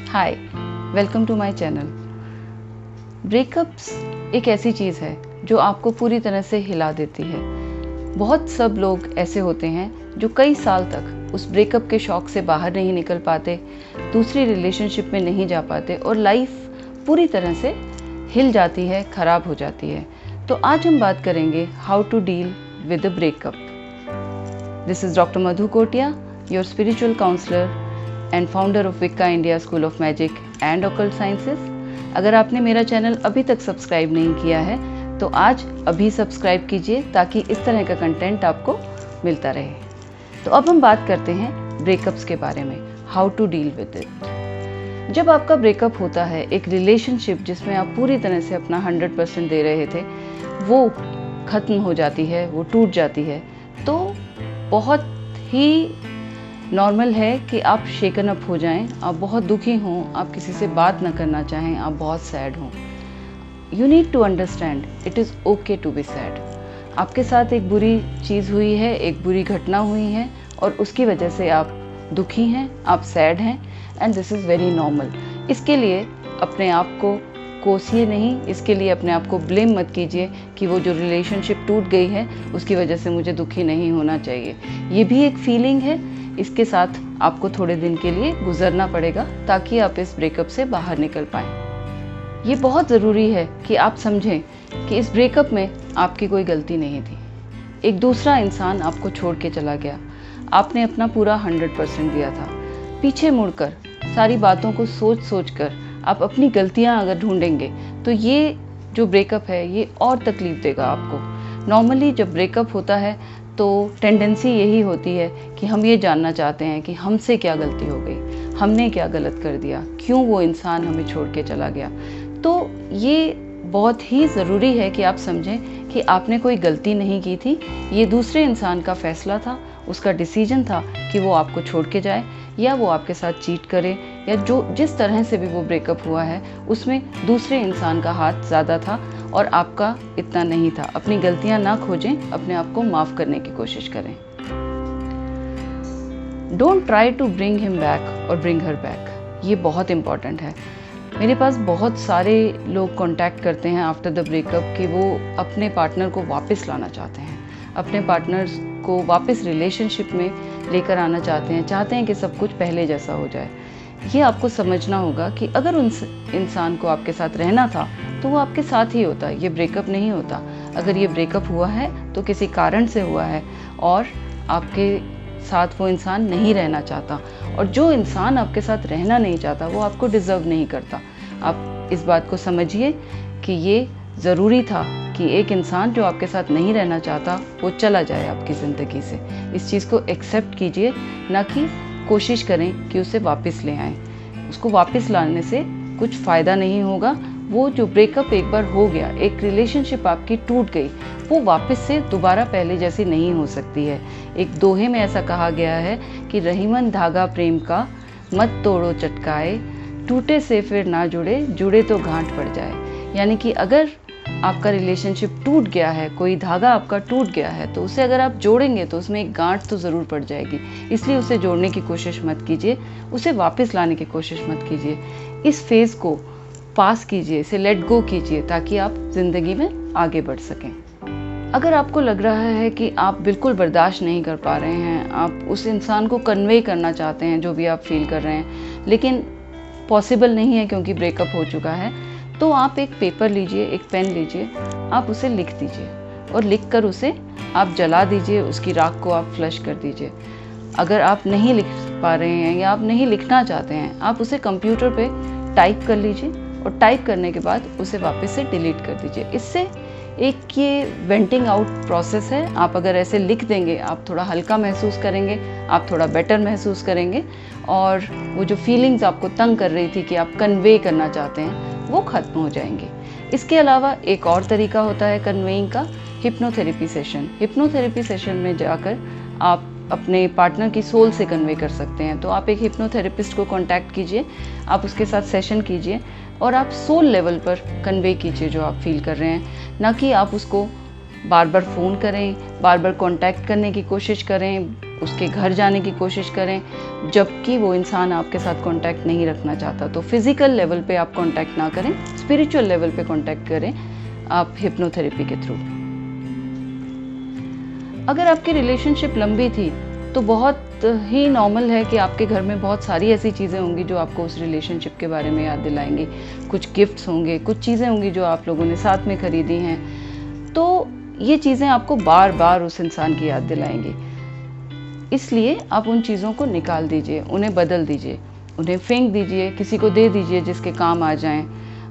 Hi, welcome to my channel. Breakups एक ऐसी चीज़ है जो आपको पूरी तरह से हिला देती है। बहुत सब लोग ऐसे होते हैं जो कई साल तक उस ब्रेकअप के शॉक से बाहर नहीं निकल पाते, दूसरी रिलेशनशिप में नहीं जा पाते और लाइफ पूरी तरह से हिल जाती है, ख़राब हो जाती है। तो आज हम बात करेंगे how to deal with a breakup. This is doctor Madhu Kotia, your spiritual counsellor and founder of Wicca India school of magic and occult sciences. अगर आपने मेरा चैनल अभी तक सब्सक्राइब नहीं किया है तो आज अभी सब्सक्राइब कीजिए ताकि इस तरह का कंटेंट आपको मिलता रहे। तो अब हम बात करते हैं ब्रेकअप्स के बारे में, how to deal with it. जब आपका ब्रेकअप होता है, एक रिलेशनशिप जिसमें आप पूरी तरह से अपना 100% दे रहे थे, वो ख़त्म हो जाती है, वो टूट जाती है, तो बहुत ही नॉर्मल है कि आप शेकन अप हो जाएं, आप बहुत दुखी हों, आप किसी से बात ना करना चाहें, आप बहुत सैड हों। You need to understand it is okay to be sad. आपके साथ एक बुरी चीज़ हुई है, एक बुरी घटना हुई है और उसकी वजह से आप दुखी हैं, आप सैड हैं, and this is very normal. इसके लिए अपने आप को कोसिए नहीं, इसके लिए अपने आप को ब्लेम मत कीजिए कि वो जो रिलेशनशिप टूट गई है उसकी वजह से मुझे दुखी नहीं होना चाहिए। ये भी एक फीलिंग है, इसके साथ आपको थोड़े दिन के लिए गुजरना पड़ेगा ताकि आप इस ब्रेकअप से बाहर निकल पाएँ। ये बहुत ज़रूरी है कि आप समझें कि इस ब्रेकअप में आपकी कोई गलती नहीं थी। एक दूसरा इंसान आपको छोड़ के चला गया, आपने अपना पूरा 100% दिया था। पीछे मुड़कर सारी बातों को सोच सोच कर आप अपनी गलतियां अगर ढूंढेंगे तो ये जो ब्रेकअप है ये और तकलीफ देगा आपको। नॉर्मली जब ब्रेकअप होता है तो टेंडेंसी यही होती है कि हम ये जानना चाहते हैं कि हमसे क्या गलती हो गई, हमने क्या गलत कर दिया, क्यों वो इंसान हमें छोड़ के चला गया। तो ये बहुत ही ज़रूरी है कि आप समझें कि आपने कोई गलती नहीं की थी, ये दूसरे इंसान का फ़ैसला था, उसका डिसीजन था कि वो आपको छोड़ के जाए या वो आपके साथ चीट करे, या जो जिस तरह से भी वो ब्रेकअप हुआ है उसमें दूसरे इंसान का हाथ ज़्यादा था और आपका इतना नहीं था। अपनी गलतियां ना खोजें, अपने आप को माफ़ करने की कोशिश करें। Don't try to bring him back और ब्रिंग हर बैक। ये बहुत इम्पॉर्टेंट है। मेरे पास बहुत सारे लोग कांटेक्ट करते हैं आफ्टर द ब्रेकअप कि वो अपने पार्टनर को वापस लाना चाहते हैं, अपने पार्टनर को वापस रिलेशनशिप में लेकर आना चाहते हैं कि सब कुछ पहले जैसा हो जाए। ये आपको समझना होगा कि अगर उन इंसान को आपके साथ रहना था तो वो आपके साथ ही होता, ये ब्रेकअप नहीं होता। अगर ये ब्रेकअप हुआ है तो किसी कारण से हुआ है और आपके साथ वो इंसान नहीं रहना चाहता, और जो इंसान आपके साथ रहना नहीं चाहता वो आपको डिज़र्व नहीं करता। आप इस बात को समझिए कि ये ज़रूरी था कि एक इंसान जो आपके साथ नहीं रहना चाहता वो चला जाए आपकी ज़िंदगी से। इस चीज़ को एक्सेप्ट कीजिए, ना कि कोशिश करें कि उसे वापस ले आएँ। उसको वापस लाने से कुछ फ़ायदा नहीं होगा। वो जो ब्रेकअप एक बार हो गया, एक रिलेशनशिप आपकी टूट गई, वो वापस से दोबारा पहले जैसी नहीं हो सकती है। एक दोहे में ऐसा कहा गया है कि रहीमन धागा प्रेम का मत तोड़ो चटकाए, टूटे से फिर ना जुड़े, जुड़े तो गांठ पड़ जाए। यानी कि अगर आपका रिलेशनशिप टूट गया है, कोई धागा आपका टूट गया है, तो उसे अगर आप जोड़ेंगे तो उसमें एक गांठ तो ज़रूर पड़ जाएगी। इसलिए उसे जोड़ने की कोशिश मत कीजिए, उसे वापस लाने की कोशिश मत कीजिए। इस फेज़ को पास कीजिए, इसे लेट गो कीजिए ताकि आप ज़िंदगी में आगे बढ़ सकें। अगर आपको लग रहा है कि आप बिल्कुल बर्दाश्त नहीं कर पा रहे हैं, आप उस इंसान को कन्वे करना चाहते हैं जो भी आप फील कर रहे हैं, लेकिन पॉसिबल नहीं है क्योंकि ब्रेकअप हो चुका है, तो आप एक पेपर लीजिए, एक पेन लीजिए, आप उसे लिख दीजिए और लिख कर उसे आप जला दीजिए, उसकी राख को आप फ्लश कर दीजिए। अगर आप नहीं लिख पा रहे हैं या आप नहीं लिखना चाहते हैं, आप उसे कंप्यूटर पे टाइप कर लीजिए और टाइप करने के बाद उसे वापस से डिलीट कर दीजिए। इससे एक ये वेंटिंग आउट प्रोसेस है। आप अगर ऐसे लिख देंगे, आप थोड़ा हल्का महसूस करेंगे, आप थोड़ा बेटर महसूस करेंगे और वो जो फीलिंग्स आपको तंग कर रही थी कि आप कन्वे करना चाहते हैं, वो ख़त्म हो जाएंगे। इसके अलावा एक और तरीका होता है कन्वेइंग का, हिप्नोथेरेपी सेशन। हिप्नोथेरेपी सेशन में जाकर आप अपने पार्टनर की सोल से कन्वे कर सकते हैं। तो आप एक हिप्नोथेरेपिस्ट को कांटेक्ट कीजिए, आप उसके साथ सेशन कीजिए और आप सोल लेवल पर कन्वे कीजिए जो आप फील कर रहे हैं, ना कि आप उसको बार बार फ़ोन करें, बार बार कांटेक्ट करने की कोशिश करें, उसके घर जाने की कोशिश करें, जबकि वो इंसान आपके साथ कांटेक्ट नहीं रखना चाहता। तो फिज़िकल लेवल पे आप कांटेक्ट ना करें, स्पिरिचुअल लेवल पे कांटेक्ट करें आप हिप्नोथेरेपी के थ्रू। अगर आपकी रिलेशनशिप लंबी थी तो बहुत ही नॉर्मल है कि आपके घर में बहुत सारी ऐसी चीज़ें होंगी जो आपको उस रिलेशनशिप के बारे में याद दिलाएंगी। कुछ गिफ्ट्स होंगे, कुछ चीज़ें होंगी जो आप लोगों ने साथ में खरीदी हैं, तो ये चीज़ें आपको बार बार उस इंसान की याद दिलाएंगी। इसलिए आप उन चीज़ों को निकाल दीजिए, उन्हें बदल दीजिए, उन्हें फेंक दीजिए, किसी को दे दीजिए जिसके काम आ जाएं।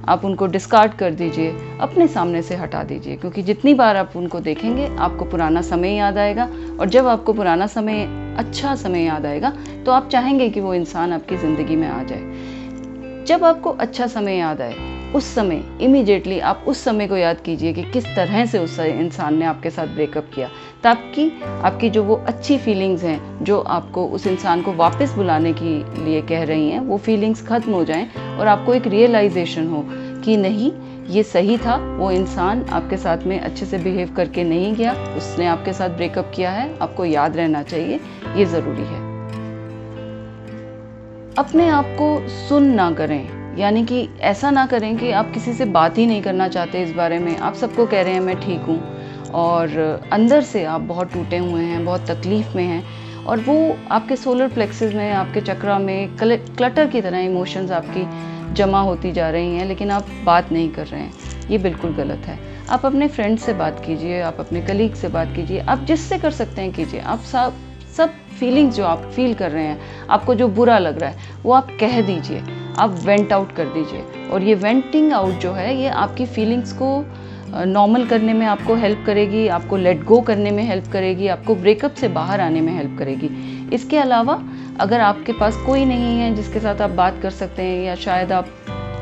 आप उनको डिस्कार्ड कर दीजिए, अपने सामने से हटा दीजिए, क्योंकि जितनी बार आप उनको देखेंगे आपको पुराना समय याद आएगा, और जब आपको पुराना समय, अच्छा समय याद आएगा तो आप चाहेंगे कि वो इंसान आपकी ज़िंदगी में आ जाए। जब आपको अच्छा समय याद आए, उस समय इमीडिएटली आप उस समय को याद कीजिए कि किस तरह से उस इंसान ने आपके साथ ब्रेकअप किया, ताकि आपकी जो वो अच्छी फीलिंग्स हैं जो आपको उस इंसान को वापस बुलाने के लिए कह रही हैं, वो फीलिंग्स ख़त्म हो जाएं और आपको एक रियलाइजेशन हो कि नहीं, ये सही था, वो इंसान आपके साथ में अच्छे से बिहेव करके नहीं गया, उसने आपके साथ ब्रेकअप किया है, आपको याद रहना चाहिए, ये ज़रूरी है। अपने आप को सुन ना करें, यानी कि ऐसा ना करें कि आप किसी से बात ही नहीं करना चाहते इस बारे में। आप सबको कह रहे हैं मैं ठीक हूँ, और अंदर से आप बहुत टूटे हुए हैं, बहुत तकलीफ़ में हैं, और वो आपके सोलर प्लेक्सेस में, आपके चक्रा में क्लटर की तरह इमोशंस आपकी जमा होती जा रही हैं, लेकिन आप बात नहीं कर रहे हैं। ये बिल्कुल गलत है। आप अपने फ्रेंड से बात कीजिए, आप अपने कलीग से बात कीजिए, आप जिससे कर सकते हैं कीजिए। आप सब फीलिंग्स जो आप फील कर रहे हैं, आपको जो बुरा लग रहा है, वो आप कह दीजिए, आप वेंट आउट कर दीजिए। और ये वेंटिंग आउट जो है, ये आपकी फीलिंग्स को नॉर्मल करने में आपको हेल्प करेगी, आपको लेट गो करने में हेल्प करेगी, आपको ब्रेकअप से बाहर आने में हेल्प करेगी। इसके अलावा अगर आपके पास कोई नहीं है जिसके साथ आप बात कर सकते हैं, या शायद आप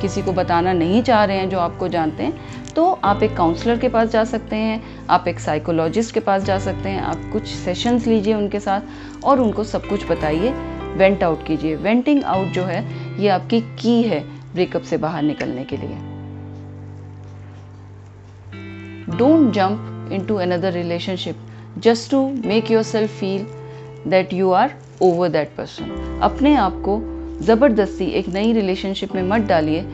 किसी को बताना नहीं चाह रहे हैं जो आपको जानते हैं, तो आप एक काउंसलर के पास जा सकते हैं, आप एक साइकोलॉजिस्ट के पास जा सकते हैं। आप कुछ सेशंस लीजिए उनके साथ और उनको सब कुछ बताइए, वेंट आउट कीजिए। वेंटिंग आउट जो है, ये आपकी की है ब्रेकअप से बाहर निकलने के लिए। Don't jump into another relationship just to make yourself feel that you are over that person. अपने आप को ज़बरदस्ती एक नई रिलेशनशिप में मत डालिए,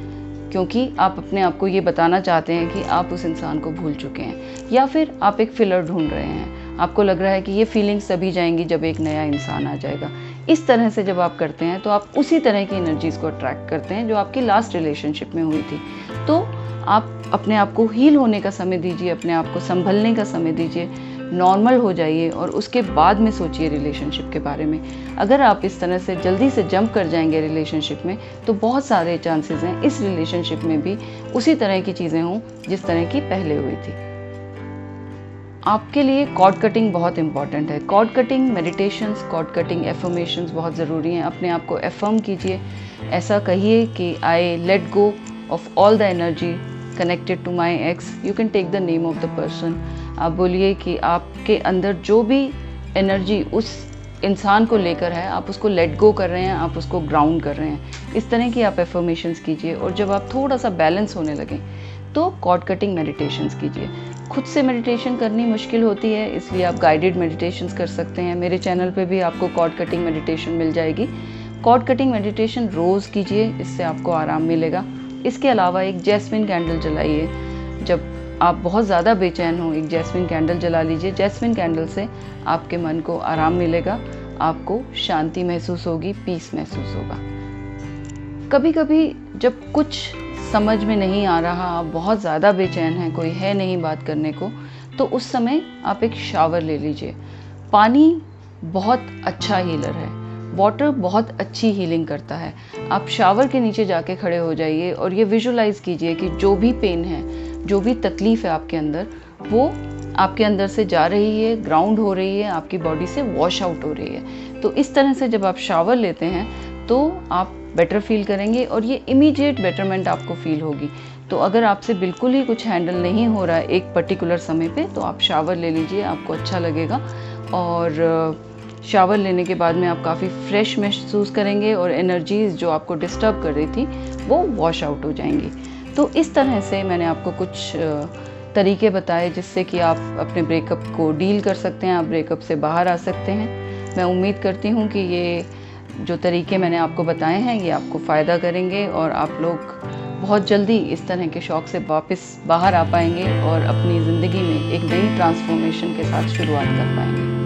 क्योंकि आप अपने आप को ये बताना चाहते हैं कि आप उस इंसान को भूल चुके हैं, या फिर आप एक फिलर ढूंढ रहे हैं। आपको लग रहा है कि ये फीलिंग्स तभी जाएंगी जब एक नया इंसान आ जाएगा। इस तरह से जब आप करते हैं तो आप उसी तरह की एनर्जीज़ को अट्रैक्ट करते हैं जो आपकी लास्ट रिलेशनशिप में हुई थी। तो आप अपने आप को हील होने का समय दीजिए, अपने आप को संभलने का समय दीजिए, नॉर्मल हो जाइए, और उसके बाद में सोचिए रिलेशनशिप के बारे में। अगर आप इस तरह से जल्दी से जंप कर जाएंगे रिलेशनशिप में, तो बहुत सारे चांसेस हैं इस रिलेशनशिप में भी उसी तरह की चीज़ें हों जिस तरह की पहले हुई थी। आपके लिए कॉर्ड कटिंग बहुत इंपॉर्टेंट है। Cord cutting meditations, cord cutting affirmations बहुत ज़रूरी हैं। अपने आप को एफर्म कीजिए, ऐसा कहिए कि I let go of all the energy connected to my ex. You can take the name of the person. आप बोलिए कि आपके अंदर जो भी एनर्जी उस इंसान को लेकर है, आप उसको लेट गो कर रहे हैं, आप उसको ग्राउंड कर रहे हैं। इस तरह की आप एफर्मेशंस कीजिए, और जब आप थोड़ा सा बैलेंस होने लगें तो कॉर्ड कटिंग मेडिटेशंस कीजिए। खुद से मेडिटेशन करनी मुश्किल होती है, इसलिए आप गाइडेड मेडिटेशंस कर सकते हैं। मेरे चैनल पे भी आपको कॉर्ड कटिंग मेडिटेशन मिल जाएगी। कॉर्ड कटिंग मेडिटेशन रोज़ कीजिए, इससे आपको आराम मिलेगा। इसके अलावा एक जैस्मिन कैंडल जलाइए। जब आप बहुत ज़्यादा बेचैन हो, एक जैस्मिन कैंडल जला लीजिए। जैस्मिन कैंडल से आपके मन को आराम मिलेगा, आपको शांति महसूस होगी, पीस महसूस होगा। कभी कभी जब कुछ समझ में नहीं आ रहा, आप बहुत ज़्यादा बेचैन हैं, कोई है नहीं बात करने को, तो उस समय आप एक शावर ले लीजिए। पानी बहुत अच्छा हीलर है, वाटर बहुत अच्छी हीलिंग करता है। आप शावर के नीचे जाके खड़े हो जाइए और ये विजुलाइज कीजिए कि जो भी पेन है, जो भी तकलीफ़ है आपके अंदर, वो आपके अंदर से जा रही है, ग्राउंड हो रही है, आपकी बॉडी से वॉश आउट हो रही है। तो इस तरह से जब आप शावर लेते हैं तो आप बेटर फील करेंगे, और ये इमीडिएट बेटरमेंट आपको फील होगी। तो अगर आपसे बिल्कुल ही कुछ हैंडल नहीं हो रहा है एक पर्टिकुलर समय पे, तो आप शावर ले लीजिए, आपको अच्छा लगेगा। और शावर लेने के बाद में आप काफ़ी फ्रेश महसूस करेंगे, और एनर्जीज़ जो आपको डिस्टर्ब कर रही थी वो वॉश आउट हो जाएंगी। तो इस तरह से मैंने आपको कुछ तरीके बताए जिससे कि आप अपने ब्रेकअप को डील कर सकते हैं, आप ब्रेकअप से बाहर आ सकते हैं। मैं उम्मीद करती हूँ कि ये जो तरीके मैंने आपको बताए हैं ये आपको फ़ायदा करेंगे और आप लोग बहुत जल्दी इस तरह के शौक से वापस बाहर आ पाएंगे और अपनी ज़िंदगी में एक नई ट्रांसफॉर्मेशन के साथ शुरुआत कर पाएंगे।